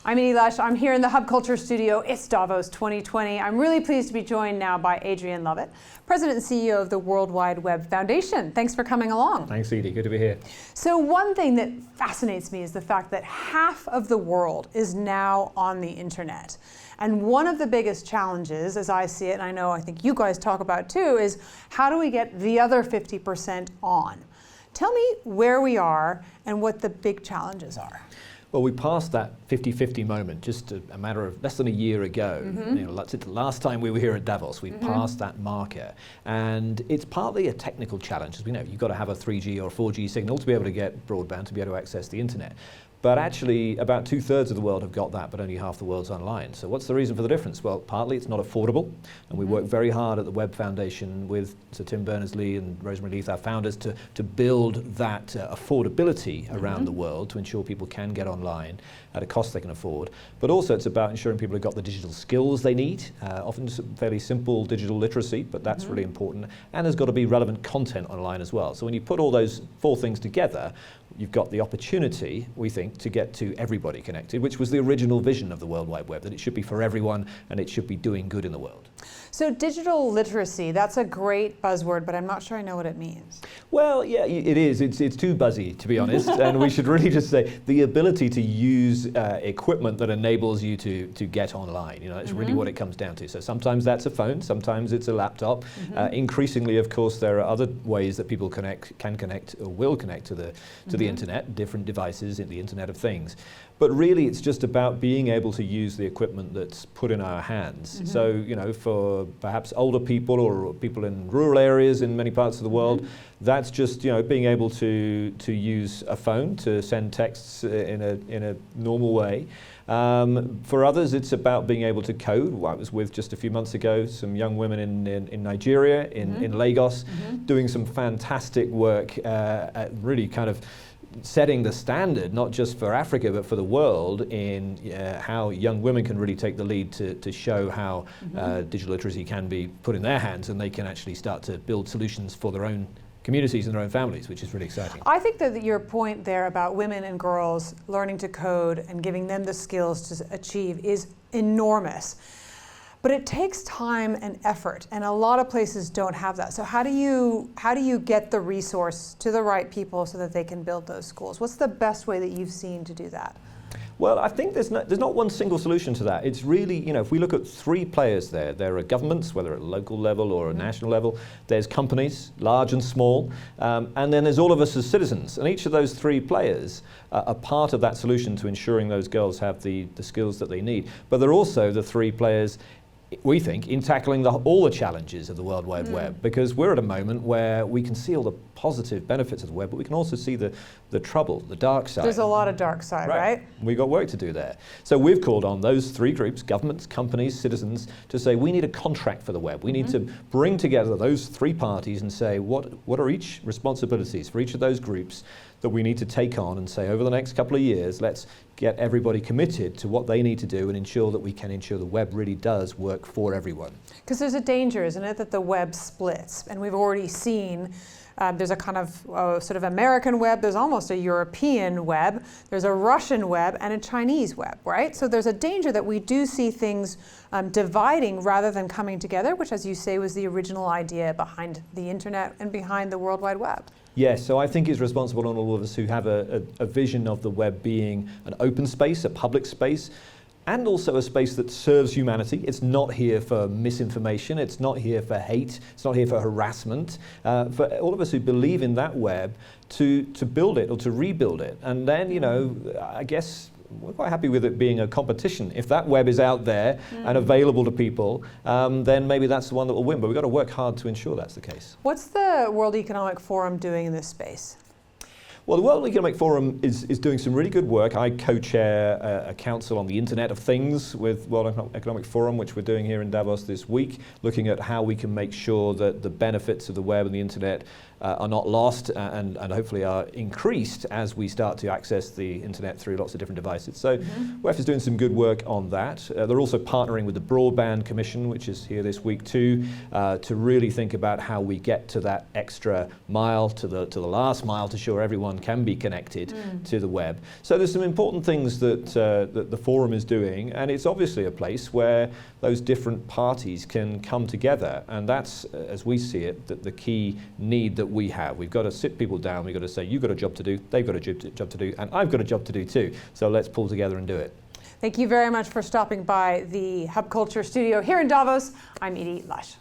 I'm Edie Lush. I'm here in the Hub Culture studio. It's Davos 2020. I'm really pleased to be joined now by Adrian Lovett, President and CEO of the World Wide Web Foundation. Thanks for coming along. Thanks, Edie. Good to be here. So one thing that fascinates me is the fact that half of the world is now on the internet. And one of the biggest challenges, as I see it, and I think you guys talk about too, is how do we get the other 50% on? Tell me where we are and what the big challenges are. Well, we passed that 50-50 moment just a matter of less than a year ago. The last time we were here at Davos, we passed that marker. And it's partly a technical challenge. As we know, you've got to have a 3G or 4G signal to be able to get broadband, to be able to access the internet. But actually, about 2/3 of the world have got that, but only half the world's online. So what's the reason for the difference? Well, partly it's not affordable. And we work very hard at the Web Foundation with Sir Tim Berners-Lee and Rosemary Leith, our founders, to build that affordability around the world to ensure people can get online at a cost they can afford. But also it's about ensuring people have got the digital skills they need, often fairly simple digital literacy, but that's really important. And there's got to be relevant content online as well. So when you put all those four things together, you've got the opportunity, we think, to get to everybody connected, which was the original vision of the World Wide Web, that it should be for everyone and it should be doing good in the world. So digital literacy, that's a great buzzword, but I'm not sure I know what it means. Well, yeah, it is. It's too buzzy, to be honest. And we should really just say the ability to use equipment that enables you to get online. That's really what it comes down to. So sometimes that's a phone, sometimes it's a laptop. Increasingly, of course, there are other ways that people can connect or will connect to the internet, different devices in the Internet of Things. But really, it's just about being able to use the equipment that's put in our hands. So, for perhaps older people or people in rural areas in many parts of the world, that's just, being able to use a phone to send texts in a normal way. For others, it's about being able to code. I was with just a few months ago some young women in Nigeria, in Lagos, doing some fantastic work at really kind of setting the standard, not just for Africa, but for the world, in how young women can really take the lead to show how digital literacy can be put in their hands, and they can actually start to build solutions for their own communities and their own families, which is really exciting. I think that your point there about women and girls learning to code and giving them the skills to achieve is enormous. But it takes time and effort, and a lot of places don't have that. So how do you get the resource to the right people so that they can build those schools? What's the best way that you've seen to do that? Well, I think there's not one single solution to that. It's really, if we look at three players there are governments, whether at a local level or a national level, there's companies, large and small, and then there's all of us as citizens. And each of those three players are part of that solution to ensuring those girls have the skills that they need. But they're also the three players, we think, in tackling all the challenges of the World Wide Web, because we're at a moment where we can see all the positive benefits of the web, but we can also see the trouble, the dark side. There's a lot of dark side, right? We've got work to do there. So we've called on those three groups, governments, companies, citizens, to say we need a contract for the web. We need to bring together those three parties and say what are each responsibilities for each of those groups that we need to take on, and say over the next couple of years, let's get everybody committed to what they need to do and ensure that we can ensure the web really does work for everyone. Because there's a danger, isn't it, that the web splits? And we've already seen there's a kind of sort of American web, there's almost a European web, there's a Russian web and a Chinese web, right? So there's a danger that we do see things dividing rather than coming together, which, as you say, was the original idea behind the internet and behind the World Wide Web. Yes, so I think it's responsible on all of us who have a vision of the web being an open space, a public space, and also a space that serves humanity. It's not here for misinformation, it's not here for hate, it's not here for harassment. For all of us who believe in that web, to build it or to rebuild it. And then, I guess we're quite happy with it being a competition. If that web is out there and available to people, then maybe that's the one that will win. But we've got to work hard to ensure that's the case. What's the World Economic Forum doing in this space? Well, the World Economic Forum is doing some really good work. I co-chair a council on the Internet of Things with World Economic Forum, which we're doing here in Davos this week, looking at how we can make sure that the benefits of the web and the Internet are not lost and hopefully are increased as we start to access the internet through lots of different devices. So WEF is doing some good work on that. They're also partnering with the Broadband Commission, which is here this week too, to really think about how we get to that extra mile, to the last mile, to ensure everyone anyone can be connected to the web. So there's some important things that, that the forum is doing, and it's obviously a place where those different parties can come together, and that's, as we see it, the key need that we have. We've got to sit people down, we've got to say, you've got a job to do, they've got a job to do, and I've got a job to do too. So let's pull together and do it. Thank you very much for stopping by the Hub Culture studio here in Davos. I'm Edie Lush.